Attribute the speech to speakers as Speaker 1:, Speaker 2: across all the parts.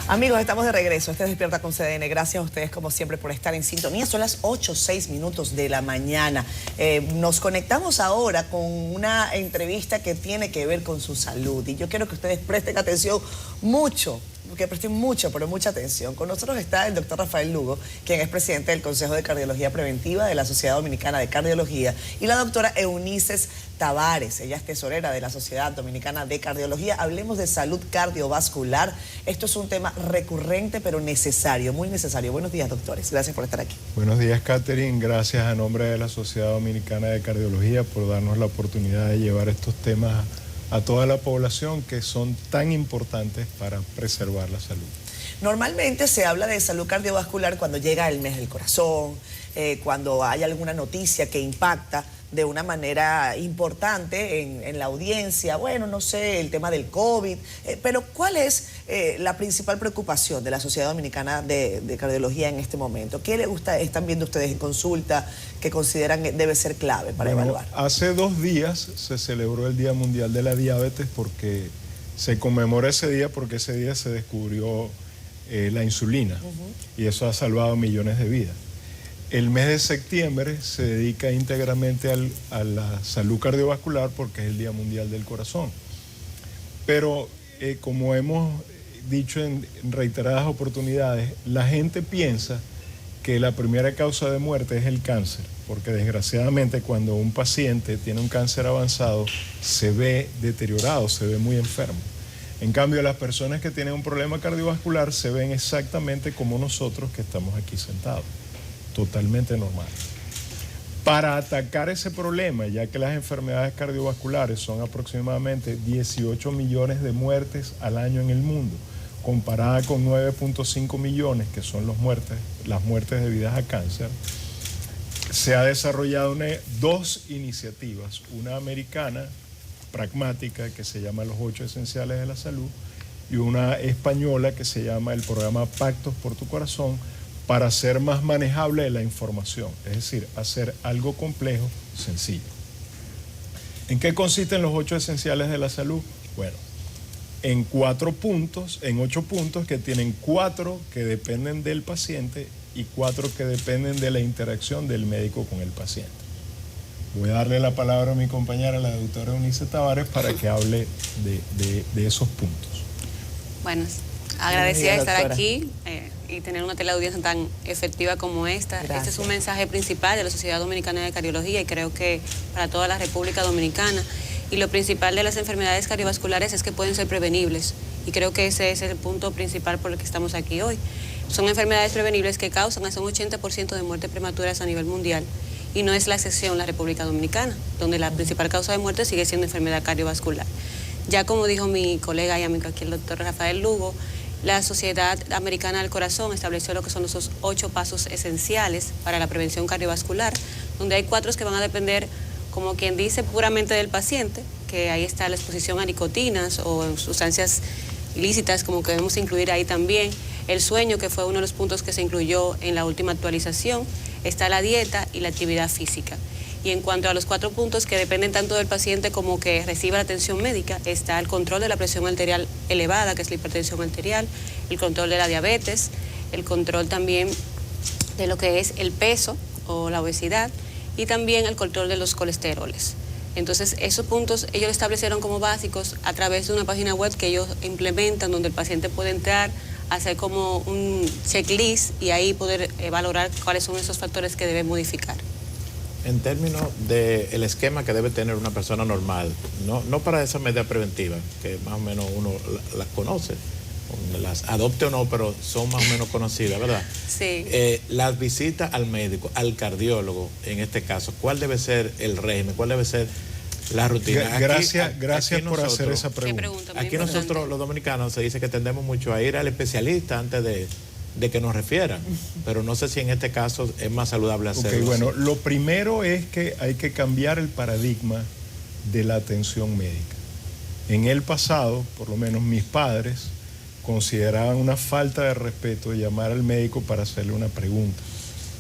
Speaker 1: Amigos, estamos de regreso. Este es Despierta con CDN. Gracias a ustedes, como siempre, por estar en sintonía. Son las 8:06 de la mañana. Nos conectamos ahora con una entrevista que tiene que ver con su salud. Y yo quiero que ustedes presten atención mucho, que presten mucho, pero mucha atención. Con nosotros está el doctor Rafael Lugo, quien es presidente del Consejo de Cardiología Preventiva de la Sociedad Dominicana de Cardiología, y la doctora Eunices Tavares. Ella es tesorera de la Sociedad Dominicana de Cardiología. Hablemos de salud cardiovascular. Esto es un tema recurrente, pero necesario, muy necesario. Buenos días, doctores. Gracias por estar aquí.
Speaker 2: Buenos días, Catherine. Gracias a nombre de la Sociedad Dominicana de Cardiología por darnos la oportunidad de llevar estos temas a toda la población que son tan importantes para preservar la salud.
Speaker 1: Normalmente se habla de salud cardiovascular cuando llega el mes del corazón, cuando hay alguna noticia que impacta de una manera importante en la audiencia. Bueno, no sé, el tema del COVID, pero ¿cuál es la principal preocupación de la Sociedad Dominicana de Cardiología en este momento? ¿Qué están viendo ustedes en consulta que consideran que debe ser clave para evaluar?
Speaker 2: Hace 2 días se celebró el Día Mundial de la Diabetes porque se conmemora ese día porque ese día se descubrió la insulina y eso ha salvado millones de vidas. El mes de septiembre se dedica íntegramente a la salud cardiovascular porque es el Día Mundial del Corazón. Pero como hemos dicho en reiteradas oportunidades, la gente piensa que la primera causa de muerte es el cáncer, porque desgraciadamente cuando un paciente tiene un cáncer avanzado se ve deteriorado, se ve muy enfermo. En cambio, las personas que tienen un problema cardiovascular se ven exactamente como nosotros que estamos aquí sentados. Totalmente normal. Para atacar ese problema, ya que las enfermedades cardiovasculares son aproximadamente 18 millones de muertes al año en el mundo, comparada con 9.5 millones que son las muertes debidas a cáncer, se ha desarrollado 2 iniciativas, una americana pragmática que se llama Los 8 Esenciales de la Salud y una española que se llama el programa Pactos por tu Corazón, para hacer más manejable la información, es decir, hacer algo complejo, sencillo. ¿En qué consisten los 8 esenciales de la salud? Bueno, en 8 puntos que tienen 4 que dependen del paciente y 4 que dependen de la interacción del médico con el paciente. Voy a darle la palabra a mi compañera, la doctora Eunices Tavares, para que hable de esos puntos.
Speaker 3: Bueno, agradecida de estar aquí y tener una teleaudiencia tan efectiva como esta.
Speaker 1: Gracias.
Speaker 3: Este es un mensaje principal de la Sociedad Dominicana de Cardiología y creo que para toda la República Dominicana. Y lo principal de las enfermedades cardiovasculares es que pueden ser prevenibles. Y creo que ese es el punto principal por el que estamos aquí hoy. Son enfermedades prevenibles que causan hasta un 80% de muertes prematuras a nivel mundial. Y no es la excepción la República Dominicana, donde la principal causa de muerte sigue siendo enfermedad cardiovascular. Ya como dijo mi colega y amigo aquí, el doctor Rafael Lugo, la Sociedad Americana del Corazón estableció lo que son esos 8 pasos esenciales para la prevención cardiovascular, donde hay 4 que van a depender, como quien dice, puramente del paciente, que ahí está la exposición a nicotinas o sustancias ilícitas, como que debemos incluir ahí también, el sueño, que fue uno de los puntos que se incluyó en la última actualización, está la dieta y la actividad física. Y en cuanto a los 4 puntos que dependen tanto del paciente como que reciba la atención médica, está el control de la presión arterial elevada, que es la hipertensión arterial, el control de la diabetes, el control también de lo que es el peso o la obesidad y también el control de los colesteroles. Entonces, esos puntos ellos lo establecieron como básicos a través de una página web que ellos implementan, donde el paciente puede entrar, hacer como un checklist y ahí poder valorar cuáles son esos factores que debe modificar.
Speaker 4: En términos del esquema que debe tener una persona normal, no para esa medida preventiva, que más o menos uno las conoce, las adopte o no, pero son más o menos conocidas, ¿verdad?
Speaker 3: Sí.
Speaker 4: Las visitas al médico, al cardiólogo, en este caso, ¿cuál debe ser el régimen? ¿Cuál debe ser la rutina?
Speaker 2: Gracias por hacer esa pregunta.
Speaker 3: ¿Qué pregunta? Muy
Speaker 4: Aquí
Speaker 3: importante.
Speaker 4: nosotros, los dominicanos, se dice que tendemos mucho a ir al especialista antes de que nos refieran, pero no sé si en este caso es más saludable hacerlo.
Speaker 2: Bueno, lo primero es que hay que cambiar el paradigma de la atención médica. En el pasado, por lo menos mis padres, consideraban una falta de respeto llamar al médico para hacerle una pregunta,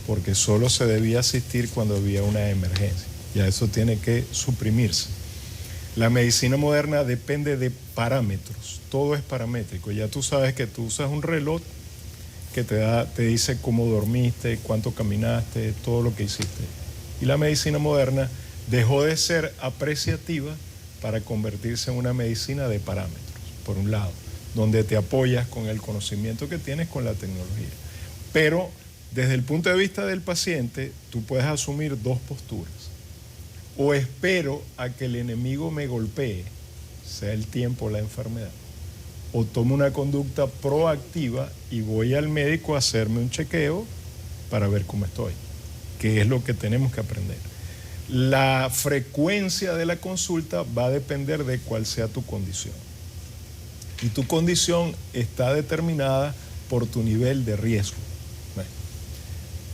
Speaker 2: porque solo se debía asistir cuando había una emergencia. Ya eso tiene que suprimirse. La medicina moderna depende de parámetros, todo es paramétrico. Ya tú sabes que tú usas un reloj que te dice cómo dormiste, cuánto caminaste, todo lo que hiciste. Y la medicina moderna dejó de ser apreciativa para convertirse en una medicina de parámetros, por un lado, donde te apoyas con el conocimiento que tienes con la tecnología. Pero desde el punto de vista del paciente, tú puedes asumir dos posturas. O espero a que el enemigo me golpee, sea el tiempo o la enfermedad, o tomo una conducta proactiva y voy al médico a hacerme un chequeo para ver cómo estoy, que es lo que tenemos que aprender. La frecuencia de la consulta va a depender de cuál sea tu condición. Y tu condición está determinada por tu nivel de riesgo.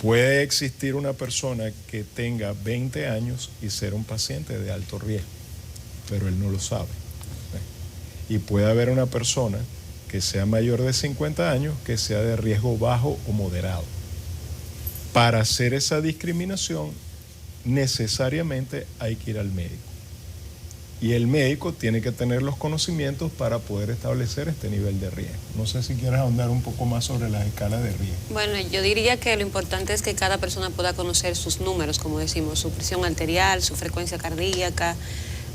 Speaker 2: Puede existir una persona que tenga 20 años y ser un paciente de alto riesgo, pero él no lo sabe. Y puede haber una persona que sea mayor de 50 años que sea de riesgo bajo o moderado. Para hacer esa discriminación, necesariamente hay que ir al médico. Y el médico tiene que tener los conocimientos para poder establecer este nivel de riesgo. No sé si quieres ahondar un poco más sobre las escalas de riesgo.
Speaker 3: Bueno, yo diría que lo importante es que cada persona pueda conocer sus números, como decimos, su presión arterial, su frecuencia cardíaca,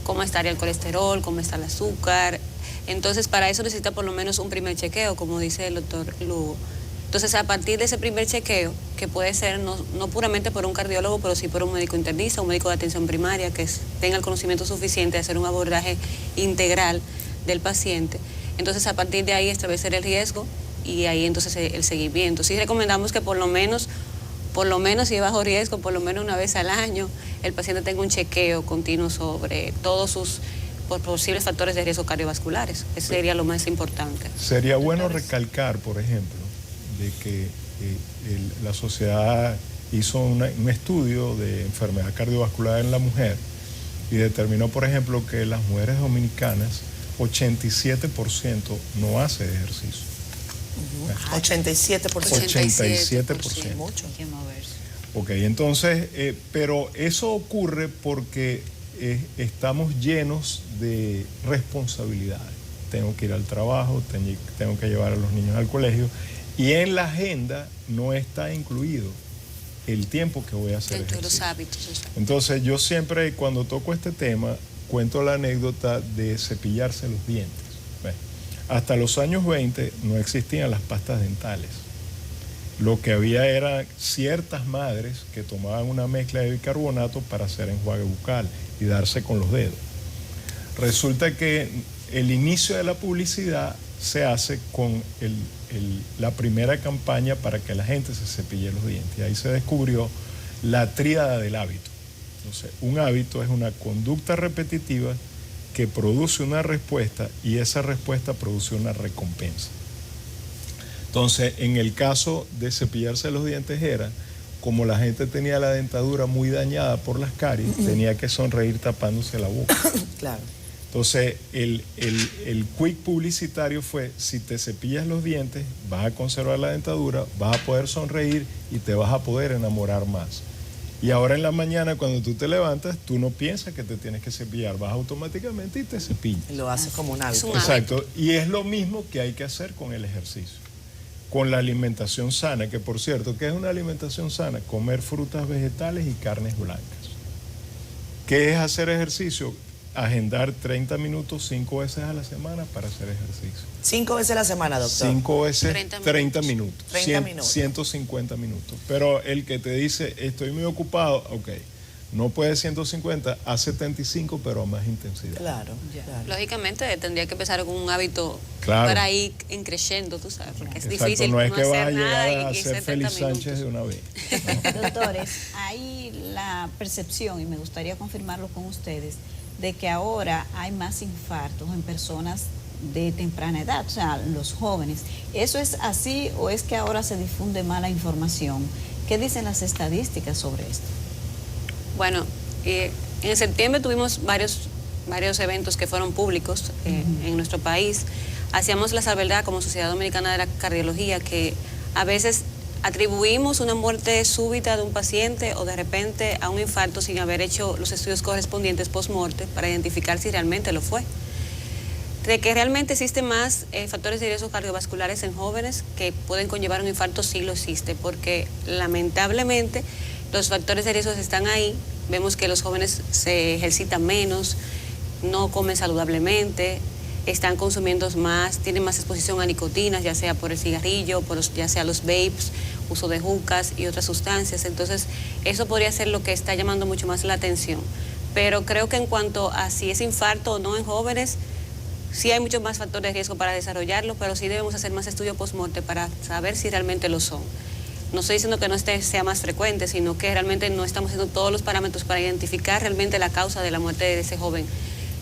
Speaker 3: cómo estaría el colesterol, cómo está el azúcar. Entonces, para eso necesita por lo menos un primer chequeo, como dice el doctor Lugo. Entonces, a partir de ese primer chequeo, que puede ser no puramente por un cardiólogo, pero sí por un médico internista, un médico de atención primaria, que tenga el conocimiento suficiente de hacer un abordaje integral del paciente. Entonces, a partir de ahí, establecer el riesgo y ahí entonces el seguimiento. Sí recomendamos que por lo menos si es bajo riesgo, por lo menos una vez al año, el paciente tenga un chequeo continuo sobre todos sus posibles factores de riesgo cardiovasculares. Eso sería lo más importante.
Speaker 2: Sería bueno recalcar, por ejemplo, de que la sociedad hizo un estudio de enfermedad cardiovascular en la mujer y determinó, por ejemplo, que las mujeres dominicanas, 87% no hace ejercicio.
Speaker 1: 87%.
Speaker 2: 87%.
Speaker 1: Mucho.
Speaker 5: Hay que moverse.
Speaker 2: Ok, entonces, pero eso ocurre porque estamos llenos de responsabilidades. Tengo que ir al trabajo, tengo que llevar a los niños al colegio. Y en la agenda no está incluido el tiempo que voy a hacer
Speaker 3: Dentro de los
Speaker 2: ejercicio.
Speaker 3: hábitos. Exacto.
Speaker 2: Entonces yo siempre cuando toco este tema cuento la anécdota de cepillarse los dientes. Bueno, hasta los años 20 no existían las pastas dentales. Lo que había eran ciertas madres que tomaban una mezcla de bicarbonato para hacer enjuague bucal y darse con los dedos. Resulta que el inicio de la publicidad se hace con la primera campaña para que la gente se cepille los dientes. Y ahí se descubrió la tríada del hábito. Entonces, un hábito es una conducta repetitiva que produce una respuesta y esa respuesta produce una recompensa. Entonces, en el caso de cepillarse los dientes era, como la gente tenía la dentadura muy dañada por las caries, tenía que sonreír tapándose la boca.
Speaker 1: Claro.
Speaker 2: Entonces, el quick publicitario fue, si te cepillas los dientes, vas a conservar la dentadura, vas a poder sonreír y te vas a poder enamorar más. Y ahora en la mañana, cuando tú te levantas, tú no piensas que te tienes que cepillar, vas automáticamente y te cepillas.
Speaker 1: Lo hace como un hábito.
Speaker 3: un hábito.
Speaker 2: Exacto, y es lo mismo que hay que hacer con el ejercicio, con la alimentación sana, que por cierto, ¿qué es una alimentación sana? Comer frutas, vegetales y carnes blancas. ¿Qué es hacer ejercicio? Agendar 30 minutos 5 veces a la semana para hacer ejercicio.
Speaker 1: 5 veces a la semana, doctor.
Speaker 2: 5 veces
Speaker 3: 30
Speaker 2: 30 minutos.
Speaker 1: 30 minutos.
Speaker 2: 150 minutos. Pero el que te dice, estoy muy ocupado, ok, no puede 150, a 75, pero a más intensidad.
Speaker 1: Claro,
Speaker 5: Ya.
Speaker 1: claro.
Speaker 3: Lógicamente tendría que empezar con un hábito
Speaker 2: Claro.
Speaker 3: para ir creciendo, tú sabes, porque es
Speaker 2: Exacto,
Speaker 3: difícil
Speaker 2: no es que vas a
Speaker 3: hacer
Speaker 2: llegar
Speaker 3: nada
Speaker 2: a
Speaker 3: y
Speaker 2: ser
Speaker 3: 70
Speaker 2: Félix Sánchez
Speaker 3: minutos.
Speaker 2: de una vez. ¿no?
Speaker 5: Doctores, hay la percepción, y me gustaría confirmarlo con ustedes, de que ahora hay más infartos en personas de temprana edad, o sea, los jóvenes. ¿Eso es así o es que ahora se difunde mala información? ¿Qué dicen las estadísticas sobre esto?
Speaker 3: Bueno, en septiembre tuvimos varios eventos que fueron públicos en nuestro país. Hacíamos la salvedad como Sociedad Dominicana de la Cardiología que a veces atribuimos una muerte súbita de un paciente o de repente a un infarto sin haber hecho los estudios correspondientes post-morte para identificar si realmente lo fue. De que realmente existen más factores de riesgo cardiovasculares en jóvenes que pueden conllevar un infarto, sí lo existe, porque lamentablemente los factores de riesgo están ahí. Vemos que los jóvenes se ejercitan menos, no comen saludablemente, están consumiendo más, tienen más exposición a nicotinas, ya sea por el cigarrillo, ya sea los vapes, uso de jucas y otras sustancias. Entonces, eso podría ser lo que está llamando mucho más la atención. Pero creo que en cuanto a si es infarto o no en jóvenes, sí hay muchos más factores de riesgo para desarrollarlo, pero sí debemos hacer más estudios post-morte para saber si realmente lo son. No estoy diciendo que no sea más frecuente, sino que realmente no estamos haciendo todos los parámetros para identificar realmente la causa de la muerte de ese joven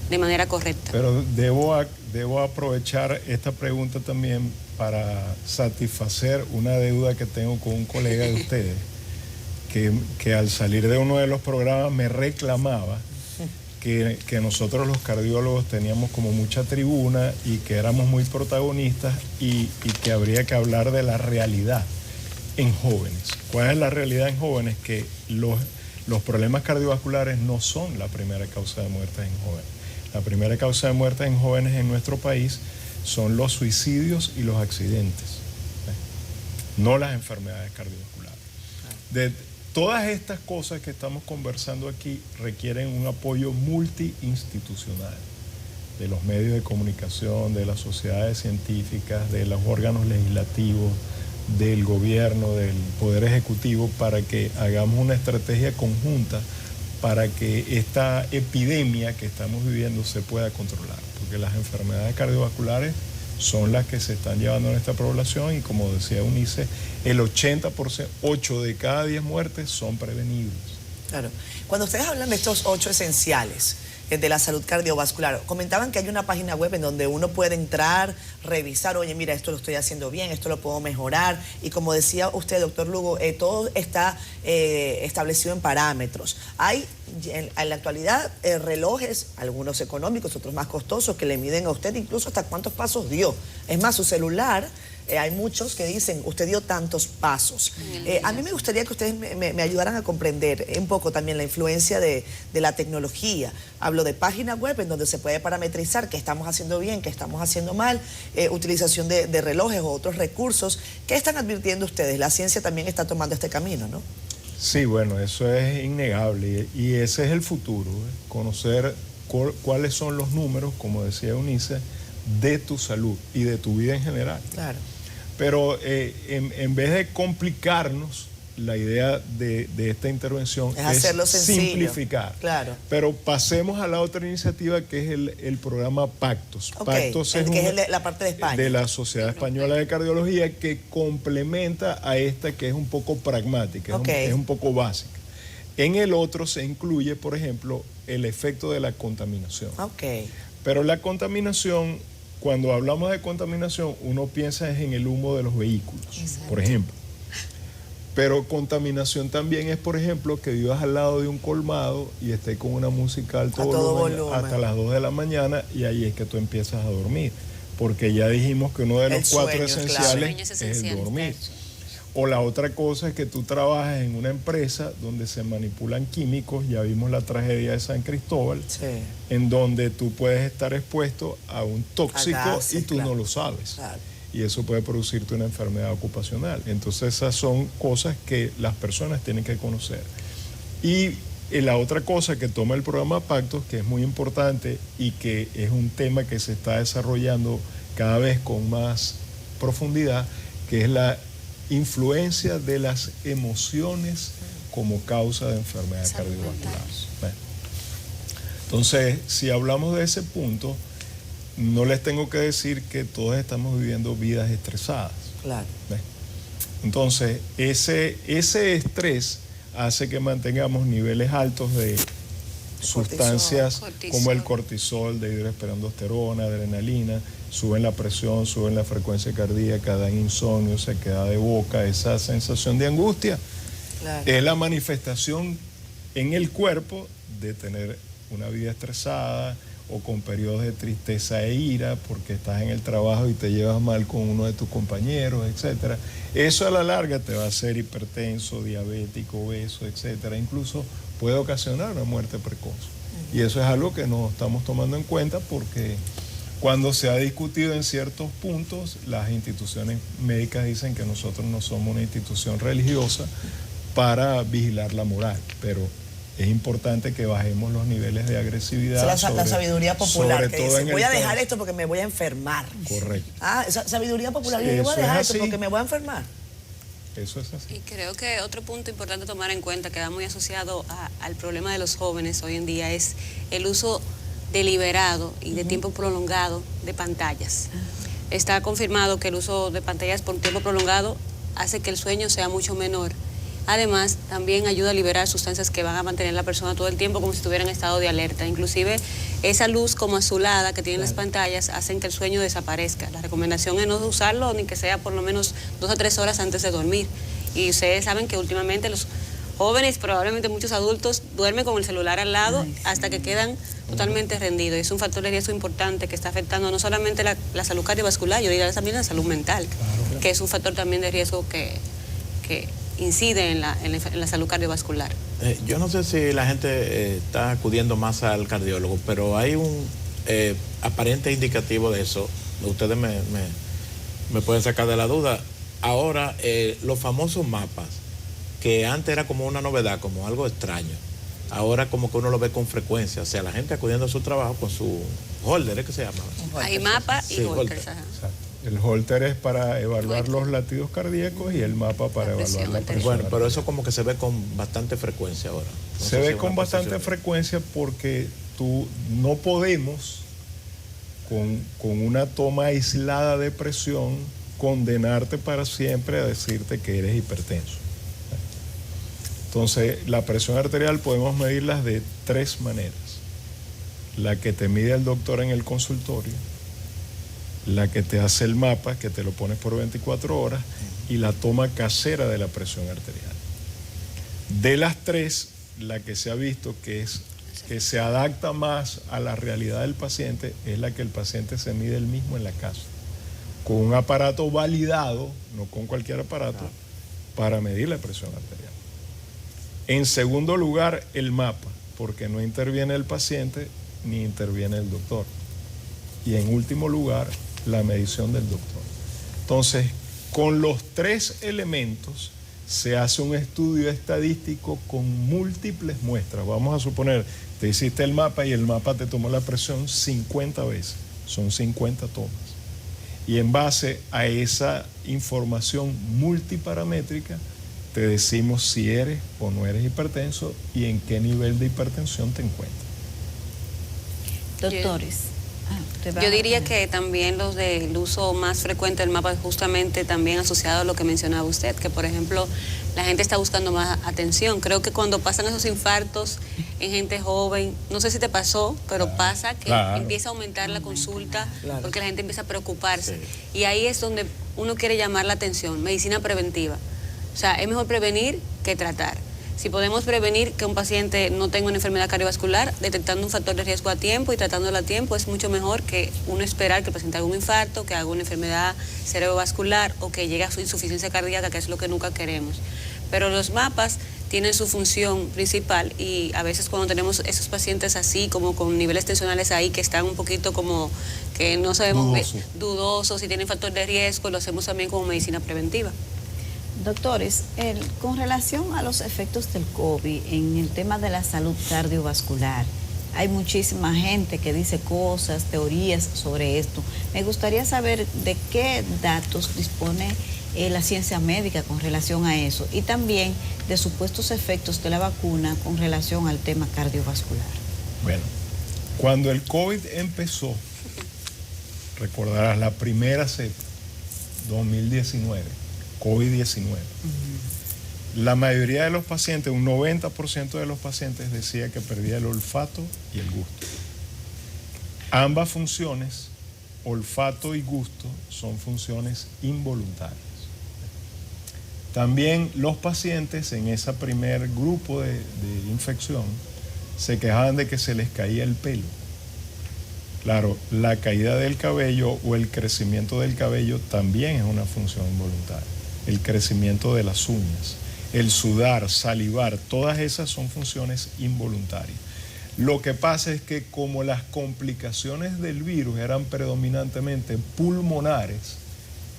Speaker 3: de manera correcta.
Speaker 2: Pero debo aprovechar esta pregunta también para satisfacer una deuda que tengo con un colega de ustedes, que al salir de uno de los programas me reclamaba que nosotros los cardiólogos teníamos como mucha tribuna y que éramos muy protagonistas y que habría que hablar de la realidad en jóvenes. ¿Cuál es la realidad en jóvenes? Que los problemas cardiovasculares no son la primera causa de muerte en jóvenes. La primera causa de muerte en jóvenes en nuestro país son los suicidios y los accidentes, no las enfermedades cardiovasculares. De todas estas cosas que estamos conversando aquí requieren un apoyo multiinstitucional de los medios de comunicación, de las sociedades científicas, de los órganos legislativos, del gobierno, del Poder Ejecutivo, para que hagamos una estrategia conjunta para que esta epidemia que estamos viviendo se pueda controlar, porque las enfermedades cardiovasculares son las que se están llevando en esta población y, como decía Eunice, el 80%, 8 de cada 10 muertes son prevenibles.
Speaker 1: Claro. Cuando ustedes hablan de estos 8 esenciales de la salud cardiovascular, comentaban que hay una página web en donde uno puede entrar, revisar, oye, mira, esto lo estoy haciendo bien, esto lo puedo mejorar, y como decía usted, doctor Lugo, todo está establecido en parámetros. Hay en la actualidad relojes, algunos económicos, otros más costosos, que le miden a usted incluso hasta cuántos pasos dio. Es más, su celular, hay muchos que dicen, usted dio tantos pasos. A mí me gustaría que ustedes me ayudaran a comprender un poco también la influencia de la tecnología. Hablo de página web en donde se puede parametrizar qué estamos haciendo bien, qué estamos haciendo mal, utilización de relojes o otros recursos. ¿Qué están advirtiendo ustedes? La ciencia también está tomando este camino, ¿no?
Speaker 2: Sí, bueno, eso es innegable y ese es el futuro, conocer cuáles son los números, como decía Eunice, de tu salud y de tu vida en general.
Speaker 1: Claro.
Speaker 2: Pero en vez de complicarnos, la idea de esta intervención es
Speaker 1: hacerlo sencillo,
Speaker 2: simplificar.
Speaker 1: Claro.
Speaker 2: Pero pasemos a la otra iniciativa, que es el programa Pactos.
Speaker 1: Okay,
Speaker 2: Pactos
Speaker 1: que es la parte de España.
Speaker 2: De la Sociedad Española de Cardiología, que complementa a esta, que es un poco pragmática, es un poco básica. En el otro se incluye, por ejemplo, el efecto de la contaminación.
Speaker 1: Okay.
Speaker 2: Pero la contaminación, cuando hablamos de contaminación, uno piensa en el humo de los vehículos, por ejemplo. Pero contaminación también es, por ejemplo, que vivas al lado de un colmado y estés con una música a todo volumen hasta las 2 de la mañana, y ahí es que tú empiezas a dormir. Porque ya dijimos que uno de los 4 esenciales es el dormir. O la otra cosa es que tú trabajas en una empresa donde se manipulan químicos, ya vimos la tragedia de San Cristóbal, en donde tú puedes estar expuesto a un tóxico y tú no lo sabes. Claro. Y eso puede producirte una enfermedad ocupacional. Entonces esas son cosas que las personas tienen que conocer. Y la otra cosa que toma el programa Pactos, que es muy importante y que es un tema que se está desarrollando cada vez con más profundidad, que es la influencia de las emociones como causa de enfermedad cardiovascular. Bueno. Entonces, si hablamos de ese punto, no les tengo que decir que todos estamos viviendo vidas estresadas. Claro. ¿Ves? Entonces, ese estrés hace que mantengamos niveles altos de sustancias como el cortisol, de hidroesperandosterona, adrenalina, suben la presión, suben la frecuencia cardíaca, dan insomnio, sequedad de boca, esa sensación de angustia. Claro. Es la manifestación en el cuerpo de tener una vida estresada, o con periodos de tristeza e ira porque estás en el trabajo y te llevas mal con uno de tus compañeros, etcétera. Eso a la larga te va a hacer hipertenso, diabético, obeso, etcétera. Incluso puede ocasionar una muerte precoz. Y eso es algo que no estamos tomando en cuenta porque cuando se ha discutido en ciertos puntos, las instituciones médicas dicen que nosotros no somos una institución religiosa para vigilar la moral, pero es importante que bajemos los niveles de agresividad.
Speaker 1: Esa es la sabiduría popular que dice, voy a dejar
Speaker 2: caso.
Speaker 1: esto porque me voy a enfermar.
Speaker 2: Voy
Speaker 1: Esa sabiduría popular,
Speaker 2: Sí,
Speaker 1: yo voy a
Speaker 2: eso
Speaker 1: dejar
Speaker 2: es
Speaker 1: esto
Speaker 2: así.
Speaker 1: porque me voy a enfermar.
Speaker 2: Eso es así.
Speaker 3: Y creo que otro punto importante a tomar en cuenta, que va muy asociado al problema de los jóvenes hoy en día, es el uso deliberado y de tiempo prolongado de pantallas. Está confirmado que el uso de pantallas por tiempo prolongado hace que el sueño sea mucho menor. Además, también ayuda a liberar sustancias que van a mantener a la persona todo el tiempo como si estuviera en estado de alerta. Inclusive, esa luz como azulada que tienen las pantallas hacen que el sueño desaparezca. La recomendación es no usarlo ni que sea por lo menos 2 a 3 horas antes de dormir. Y ustedes saben que últimamente los jóvenes, probablemente muchos adultos, duermen con el celular al lado hasta que quedan totalmente rendidos. Es un factor de riesgo importante que está afectando no solamente la salud cardiovascular, yo diría también la salud mental, que es un factor también de riesgo que incide en la salud cardiovascular.
Speaker 4: Yo no sé si la gente está acudiendo más al cardiólogo, pero hay un aparente indicativo de eso. Ustedes me pueden sacar de la duda. Ahora, los famosos mapas, que antes era como una novedad, como algo extraño, ahora como que uno lo ve con frecuencia. O sea, la gente acudiendo a su trabajo con su holder, ¿es que se llama?
Speaker 3: Hay mapas y
Speaker 4: Sí,
Speaker 3: holters.
Speaker 4: holter.
Speaker 2: Exacto. El holter es para evaluar los latidos cardíacos y el mapa para evaluar la presión.
Speaker 4: Bueno, pero
Speaker 2: arterial.
Speaker 4: eso como que se ve con bastante frecuencia ahora. No
Speaker 2: Se
Speaker 4: sé si
Speaker 2: ve
Speaker 4: es
Speaker 2: con
Speaker 4: una
Speaker 2: bastante
Speaker 4: percepción.
Speaker 2: frecuencia porque no podemos, con una toma aislada de presión, condenarte para siempre a decirte que eres hipertenso. Entonces, la presión arterial podemos medirlas de 3 maneras. La que te mide el doctor en el consultorio, la que te hace el mapa, que te lo pones por 24 horas, y la toma casera de la presión arterial. De las 3, la que se ha visto que se adapta más a la realidad del paciente es la que el paciente se mide él mismo en la casa, con un aparato validado, no con cualquier aparato, para medir la presión arterial. En segundo lugar, el mapa, porque no interviene el paciente ni interviene el doctor. Y en último lugar, la medición del doctor. Entonces, con los 3 elementos se hace un estudio estadístico con múltiples muestras. Vamos a suponer, te hiciste el mapa y el mapa te tomó la presión 50 veces. Son 50 tomas. Y en base a esa información multiparamétrica, te decimos si eres o no eres hipertenso y en qué nivel de hipertensión te encuentras.
Speaker 5: Doctores.
Speaker 3: Yo diría que también los del uso más frecuente del mapa es justamente también asociado a lo que mencionaba usted, que por ejemplo la gente está buscando más atención. Creo que cuando pasan esos infartos en gente joven, no sé si te pasó, pero pasa que empieza a aumentar la consulta porque la gente empieza a preocuparse.
Speaker 4: Sí.
Speaker 3: Y ahí es donde uno quiere llamar la atención, medicina preventiva. O sea, es mejor prevenir que tratar. Si podemos prevenir que un paciente no tenga una enfermedad cardiovascular, detectando un factor de riesgo a tiempo y tratándolo a tiempo, es mucho mejor que uno esperar que el paciente haga un infarto, que haga una enfermedad cerebrovascular o que llegue a su insuficiencia cardíaca, que es lo que nunca queremos. Pero los mapas tienen su función principal y a veces cuando tenemos esos pacientes así, como con niveles tensionales ahí que están un poquito como que no sabemos, dudosos, si tienen factor de riesgo, lo hacemos también como medicina preventiva.
Speaker 5: Doctores, con relación a los efectos del COVID en el tema de la salud cardiovascular, hay muchísima gente que dice cosas, teorías sobre esto. Me gustaría saber de qué datos dispone la ciencia médica con relación a eso y también de supuestos efectos de la vacuna con relación al tema cardiovascular.
Speaker 2: Bueno, cuando el COVID empezó, recordarás la primera cepa, 2019, COVID-19. La mayoría de los pacientes, un 90% de los pacientes decía que perdía el olfato y el gusto. Ambas funciones, olfato y gusto, son funciones involuntarias. También los pacientes en ese primer grupo de infección se quejaban de que se les caía el pelo. Claro, la caída del cabello o el crecimiento del cabello también es una función involuntaria. El crecimiento de las uñas, el sudar, salivar, todas esas son funciones involuntarias. Lo que pasa es que como las complicaciones del virus eran predominantemente pulmonares,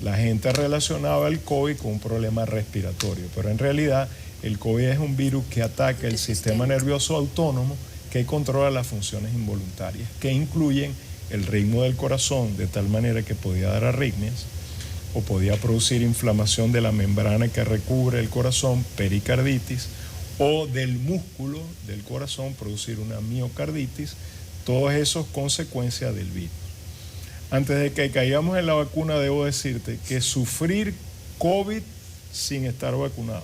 Speaker 2: la gente relacionaba el COVID con un problema respiratorio, pero en realidad el COVID es un virus que ataca el sistema nervioso autónomo, que controla las funciones involuntarias, que incluyen el ritmo del corazón, de tal manera que podía dar arritmias o podía producir inflamación de la membrana que recubre el corazón, pericarditis, o del músculo del corazón, producir una miocarditis, todos esos consecuencias del virus. Antes de que caigamos en la vacuna, debo decirte que sufrir COVID sin estar vacunado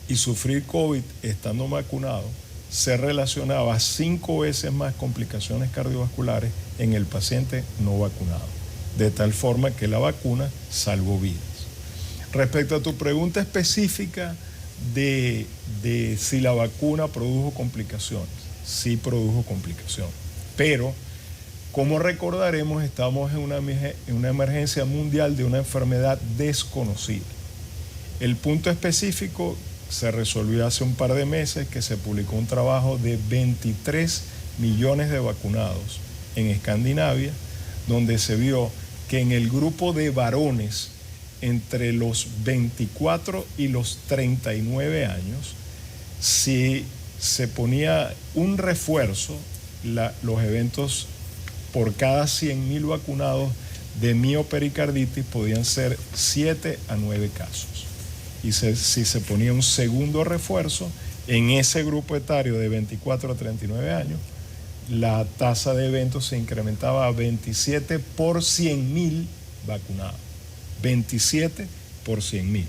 Speaker 2: y sufrir COVID estando vacunado se relacionaba a 5 veces más complicaciones cardiovasculares en el paciente no vacunado, de tal forma que la vacuna salvó vidas. Respecto a tu pregunta específica de si la vacuna produjo complicaciones, sí produjo complicaciones, pero como recordaremos, estamos en una emergencia mundial de una enfermedad desconocida. El punto específico se resolvió hace un par de meses, que se publicó un trabajo de 23 millones de vacunados en Escandinavia, donde se vio que en el grupo de varones entre los 24 y los 39 años, si se ponía un refuerzo, los eventos por cada 100.000 vacunados de miopericarditis podían ser 7 a 9 casos. Y si se ponía un segundo refuerzo, en ese grupo etario de 24 a 39 años, la tasa de eventos se incrementaba a 27 por 100.000 vacunados. 27 por 100.000.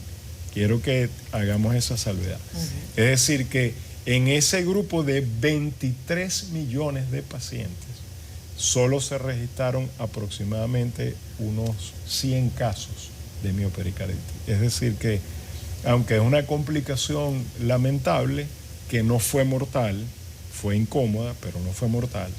Speaker 2: Quiero que hagamos esa salvedad. Es decir, que en ese grupo de 23 millones de pacientes, solo se registraron aproximadamente unos 100 casos de miopericarditis. Es decir que, aunque es una complicación lamentable, que no fue mortal, fue incómoda, pero no fue mortal,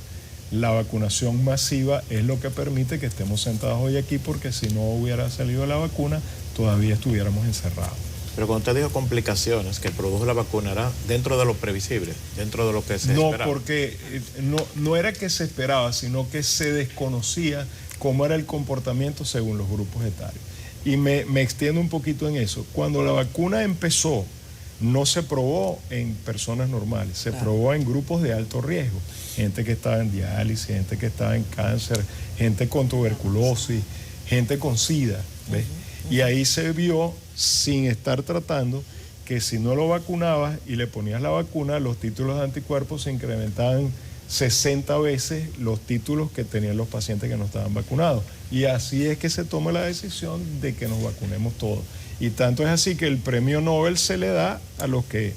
Speaker 2: la vacunación masiva es lo que permite que estemos sentados hoy aquí, porque si no hubiera salido la vacuna, todavía estuviéramos encerrados.
Speaker 4: Pero cuando usted dijo complicaciones que produjo la vacuna, ¿era dentro de lo previsible, dentro de lo que se esperaba?
Speaker 2: No, porque no era que se esperaba, sino que se desconocía cómo era el comportamiento según los grupos etarios. Y me extiendo un poquito en eso. Cuando la vacuna empezó, no se probó en personas normales, se probó en grupos de alto riesgo. Gente que estaba en diálisis, gente que estaba en cáncer, gente con tuberculosis, gente con SIDA, ¿ves? Y ahí se vio, sin estar tratando, que si no lo vacunabas y le ponías la vacuna, los títulos de anticuerpos se incrementaban 60 veces los títulos que tenían los pacientes que no estaban vacunados. Y así es que se toma la decisión de que nos vacunemos todos. Y tanto es así que el premio Nobel se le da a los que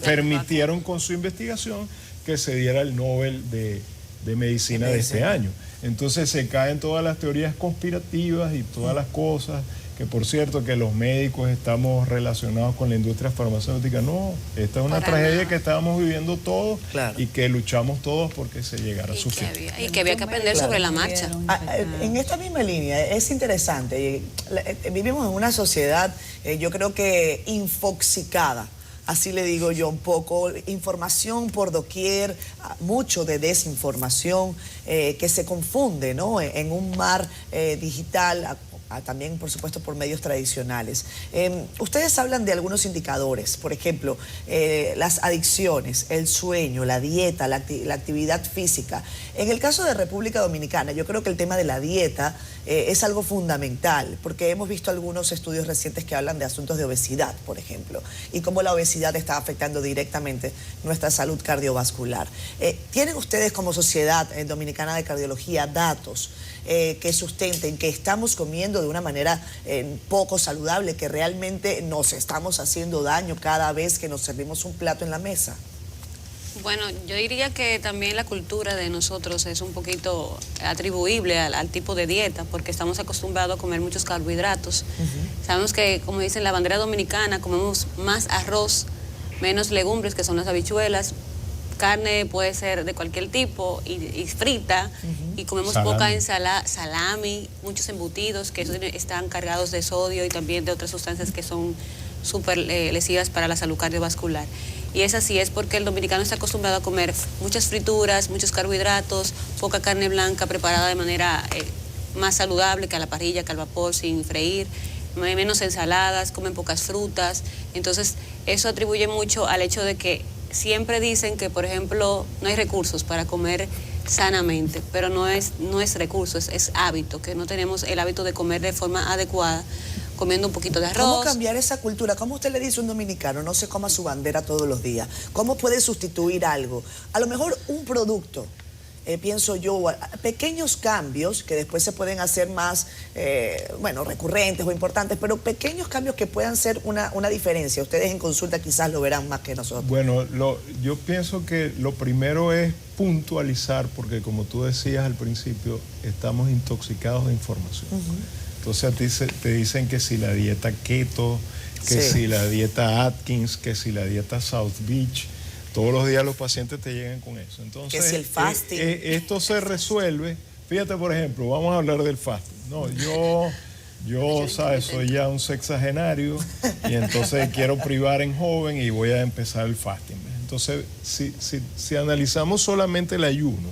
Speaker 2: permitieron con su investigación que se diera el Nobel de Medicina de este año. Entonces se caen todas las teorías conspirativas y todas las cosas, que por cierto que los médicos estamos relacionados con la industria farmacéutica. No, esta es una tragedia que estábamos viviendo todos, y que luchamos todos porque se llegara a su fin.
Speaker 3: Y que había que aprender sobre la marcha.
Speaker 1: En esta misma línea, es interesante, vivimos en una sociedad, yo creo que infoxicada. Así le digo yo un poco, información por doquier, mucho de desinformación que se confunde, ¿no? En un mar digital, también por supuesto por medios tradicionales. Ustedes hablan de algunos indicadores, por ejemplo, las adicciones, el sueño, la dieta, la actividad física. En el caso de República Dominicana, yo creo que el tema de la dieta es algo fundamental, porque hemos visto algunos estudios recientes que hablan de asuntos de obesidad, por ejemplo, y cómo la obesidad está afectando directamente nuestra salud cardiovascular. ¿Tienen ustedes como Sociedad Dominicana de Cardiología datos que sustenten que estamos comiendo de una manera poco saludable, que realmente nos estamos haciendo daño cada vez que nos servimos un plato en la mesa?
Speaker 3: Bueno, yo diría que también la cultura de nosotros es un poquito atribuible al tipo de dieta, porque estamos acostumbrados a comer muchos carbohidratos. Sabemos que, como dicen la bandera dominicana, comemos más arroz, menos legumbres, que son las habichuelas, carne puede ser de cualquier tipo y frita, y comemos
Speaker 2: Salami.
Speaker 3: poca ensalada, salami, muchos embutidos que están cargados de sodio y también de otras sustancias que son súper lesivas para la salud cardiovascular. Y es así, es porque el dominicano está acostumbrado a comer muchas frituras, muchos carbohidratos, poca carne blanca preparada de manera más saludable, que a la parrilla, que al vapor, sin freír, menos ensaladas, comen pocas frutas. Entonces, eso atribuye mucho al hecho de que siempre dicen que, por ejemplo, no hay recursos para comer sanamente, pero no es recurso, es hábito, que no tenemos el hábito de comer de forma adecuada, comiendo un poquito de arroz.
Speaker 1: ¿Cómo cambiar esa cultura? ¿Cómo usted le dice a un dominicano no se coma su bandera todos los días? ¿Cómo puede sustituir algo? A lo mejor un producto, pienso yo, pequeños cambios que después se pueden hacer más, recurrentes o importantes, pero pequeños cambios que puedan ser una diferencia. Ustedes en consulta quizás lo verán más que nosotros.
Speaker 2: Bueno, yo pienso que lo primero es puntualizar, porque como tú decías al principio, estamos intoxicados de información. Entonces a ti te dicen que si la dieta keto, que si la dieta Atkins, que si la dieta South Beach, todos los días los pacientes te llegan con eso. Entonces,
Speaker 1: que si el fasting.
Speaker 2: Esto se resuelve. Fíjate, por ejemplo, vamos a hablar del fasting. No, yo ¿sabes? Soy ya un sexagenario y entonces quiero privar en joven y voy a empezar el fasting. Entonces, si analizamos solamente el ayuno,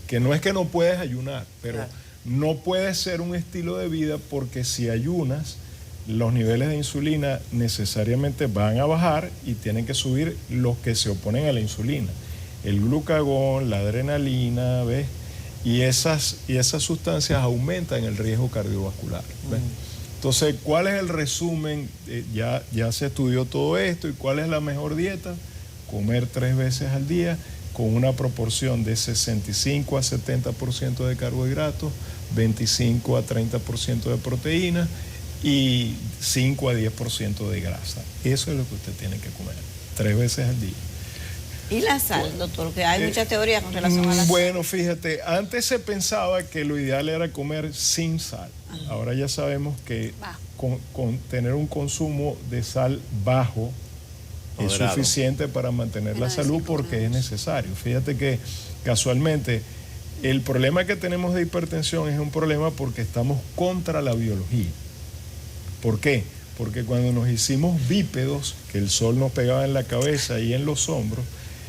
Speaker 2: que no es que no puedes ayunar, pero claro, no puede ser un estilo de vida, porque si ayunas, los niveles de insulina necesariamente van a bajar y tienen que subir los que se oponen a la insulina. El glucagón, la adrenalina, ¿ves? Y esas sustancias aumentan el riesgo cardiovascular, ¿ves? Entonces, ¿cuál es el resumen? Ya se estudió todo esto. ¿Y cuál es la mejor dieta? Comer 3 veces al día con una proporción de 65 a 70% de carbohidratos, 25 a 30% de proteína y 5 a 10% de grasa. Eso es lo que usted tiene que comer 3 veces al día.
Speaker 5: ¿Y la sal, doctor? Porque hay mucha teoría con relación a la sal.
Speaker 2: Bueno, fíjate, antes se pensaba que lo ideal era comer sin sal. Ahora ya sabemos que con tener un consumo de sal bajo es suficiente para mantener la salud, porque es necesario. Fíjate que casualmente el problema que tenemos de hipertensión es un problema porque estamos contra la biología. ¿Por qué? Porque cuando nos hicimos bípedos, que el sol nos pegaba en la cabeza y en los hombros,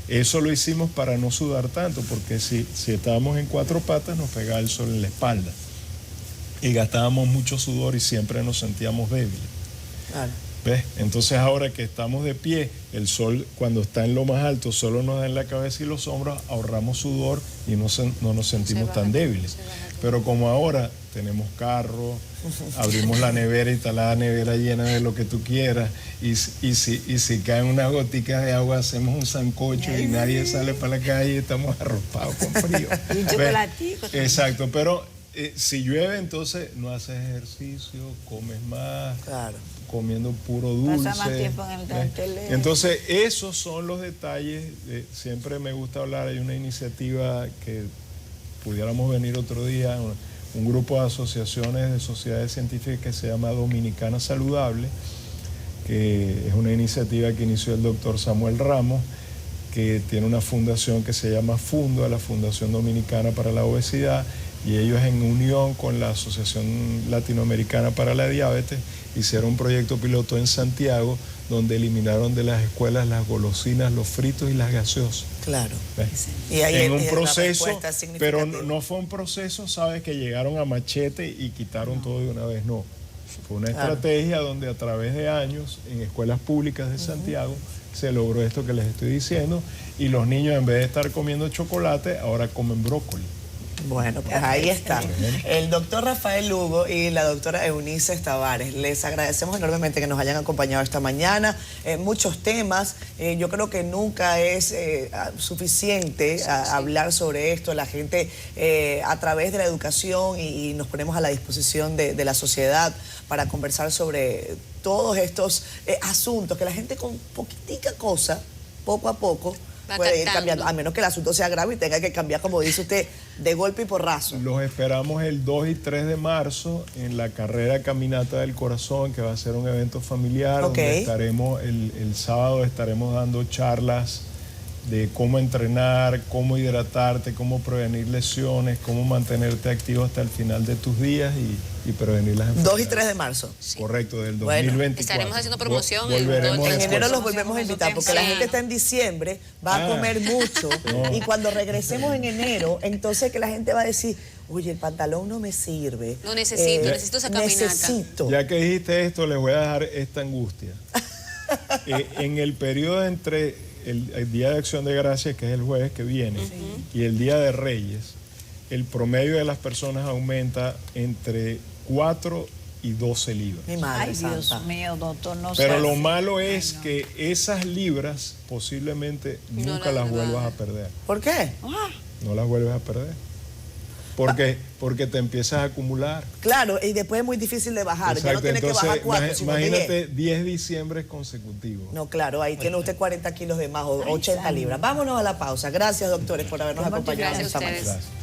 Speaker 2: eso lo hicimos para no sudar tanto, porque si estábamos en 4 patas nos pegaba el sol en la espalda y gastábamos mucho sudor y siempre nos sentíamos débiles. Claro. ¿Ves? Entonces ahora que estamos de pie, el sol cuando está en lo más alto solo nos da en la cabeza y los hombros, ahorramos sudor y no nos sentimos tan débiles. Pero como ahora tenemos carro, abrimos la nevera y está la nevera llena de lo que tú quieras, y si caen unas goticas de agua, hacemos un sancocho y nadie sale para la calle y estamos arropados con frío.
Speaker 5: Y un chocolatico.
Speaker 2: Exacto, pero si llueve, entonces no haces ejercicio, comes más, claro, comiendo puro dulce.
Speaker 5: Pasa más tiempo en el teléfono.
Speaker 2: Entonces, esos son los detalles. Siempre me gusta hablar, hay una iniciativa que pudiéramos venir otro día, un grupo de asociaciones de sociedades científicas que se llama Dominicana Saludable, que es una iniciativa que inició el doctor Samuel Ramos, que tiene una fundación que se llama FUNDO, la Fundación Dominicana para la Obesidad, y ellos en unión con la Asociación Latinoamericana para la Diabetes hicieron un proyecto piloto en Santiago donde eliminaron de las escuelas las golosinas, los fritos y las gaseosas.
Speaker 1: Claro.
Speaker 2: Y ahí en un proceso, pero no fue un proceso, ¿sabes? Que llegaron a machete y quitaron todo de una vez, no. Fue una estrategia donde a través de años en escuelas públicas de Santiago se logró esto que les estoy diciendo, y los niños, en vez de estar comiendo chocolate, ahora comen brócoli.
Speaker 1: Bueno, pues ahí está. El doctor Rafael Lugo y la doctora Eunice Tavares. Les agradecemos enormemente que nos hayan acompañado esta mañana. Muchos temas. Yo creo que nunca es suficiente hablar sobre esto. La gente, a través de la educación, y nos ponemos a la disposición de la sociedad para conversar sobre todos estos asuntos, que la gente con poquitica cosa, poco a poco, puede ir cambiando, a menos que el asunto sea grave y tenga que cambiar, como dice usted, de golpe y porrazo. Los esperamos el 2 y 3 de marzo en la carrera Caminata del Corazón, que va a ser un evento familiar, donde estaremos el sábado estaremos dando charlas
Speaker 2: de cómo entrenar, cómo hidratarte, cómo prevenir lesiones, cómo mantenerte activo hasta el final de tus días y prevenir las enfermedades.
Speaker 1: 2 y 3 de marzo.
Speaker 2: Correcto, del
Speaker 1: Bueno,
Speaker 2: 2024.
Speaker 3: estaremos haciendo promoción en
Speaker 2: Volveremos
Speaker 3: todo el
Speaker 1: En
Speaker 3: transcurso.
Speaker 1: enero los volvemos a invitar porque la
Speaker 3: Sí.
Speaker 1: gente está en diciembre, va a comer mucho
Speaker 2: No.
Speaker 1: y cuando regresemos en enero, entonces que la gente va a decir, oye, el pantalón no me sirve.
Speaker 3: Lo necesito, necesito esa caminata.
Speaker 1: Necesito.
Speaker 2: Ya que dijiste esto, les voy a dejar esta angustia. En el periodo entre el Día de Acción de Gracias, que es el jueves que viene, y el Día de Reyes, el promedio de las personas aumenta entre 4 y 12 libras.
Speaker 1: Mi madre
Speaker 5: Ay, Dios
Speaker 1: santa.
Speaker 5: mío, doctor, no
Speaker 2: Pero
Speaker 5: sé.
Speaker 2: lo malo es que esas libras posiblemente
Speaker 3: No
Speaker 2: nunca las
Speaker 3: las
Speaker 2: vuelvas
Speaker 3: va-
Speaker 2: a perder.
Speaker 1: ¿Por qué?
Speaker 2: No las vuelves a perder. Porque te empiezas a acumular.
Speaker 1: Claro, y después es muy difícil de bajar. Ya no
Speaker 2: Exacto,
Speaker 1: tiene que
Speaker 2: entonces
Speaker 1: bajar 4, sino 10.
Speaker 2: imagínate 10 diciembres consecutivos.
Speaker 1: No, claro, ahí tiene usted 40 kilos de más o 80 libras. Vámonos a la pausa. Gracias, doctores, por habernos
Speaker 5: Muchas
Speaker 1: acompañado
Speaker 3: gracias
Speaker 1: esta
Speaker 3: a
Speaker 1: mañana.
Speaker 3: ustedes.
Speaker 2: Gracias.